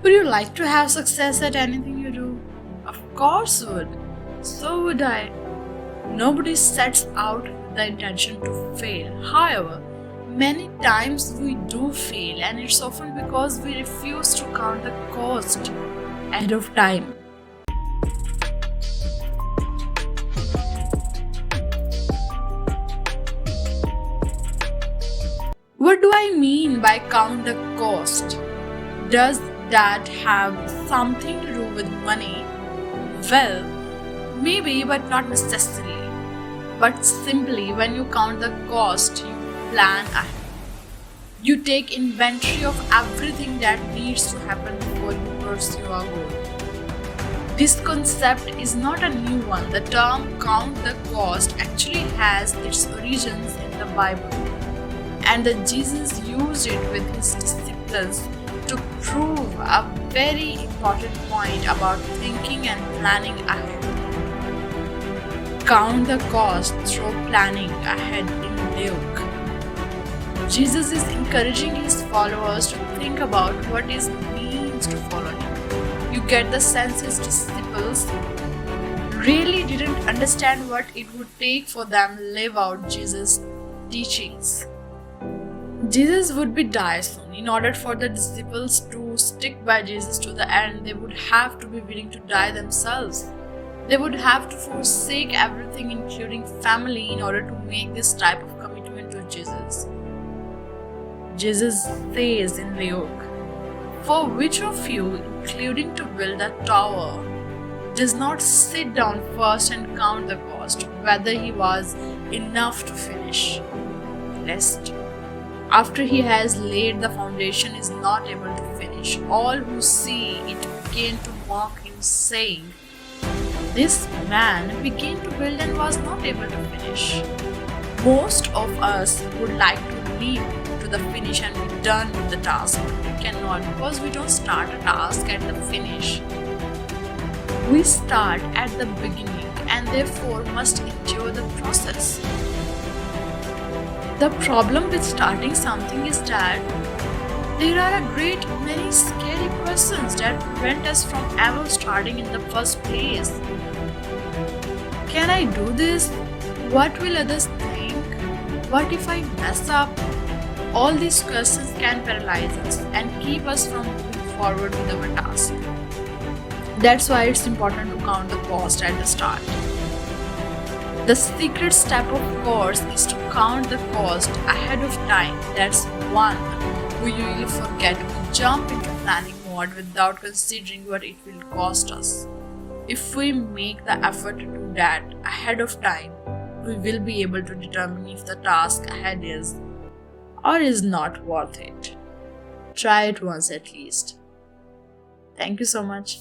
Would you like to have success at anything you do? Of course would. So would I. Nobody sets out with the intention to fail. However, many times we do fail, and it's often because we refuse to count the cost ahead of time. What do I mean by count the cost? Does that have something to do with money? Well, maybe, but not necessarily. But simply, when you count the cost, you plan ahead. You take inventory of everything that needs to happen before you pursue a goal. This concept is not a new one. The term count the cost actually has its origins in the Bible, and that Jesus used it with his disciples to prove a very important point about thinking and planning ahead. Count the cost through planning ahead in Luke. Jesus is encouraging his followers to think about what it means to follow him. You get the sense his disciples really didn't understand what it would take for them to live out Jesus' teachings. Jesus would be die soon. In order for the disciples to stick by Jesus to the end, they would have to be willing to die themselves. They would have to forsake everything, including family, in order to make this type of commitment to Jesus. Jesus says in Luke, "For which of you, including to build a tower, does not sit down first and count the cost, whether he was enough to finish, lest after he has laid the foundation is not able to finish, all who see it begin to mock him, saying, 'This man began to build and was not able to finish.'" Most of us would like to leap to the finish and be done with the task, but we cannot, because we don't start a task at the finish. We start at the beginning and therefore must endure the process. The problem with starting something is that there are a great many scary questions that prevent us from ever starting in the first place. Can I do this? What will others think? What if I mess up? All these questions can paralyze us and keep us from moving forward with our task. That's why it's important to count the cost at the start. The secret step, of course, is to count the cost ahead of time. That's one we usually forget. We jump into planning mode without considering what it will cost us. If we make the effort to do that ahead of time, we will be able to determine if the task ahead is or is not worth it. Try it once at least. Thank you so much.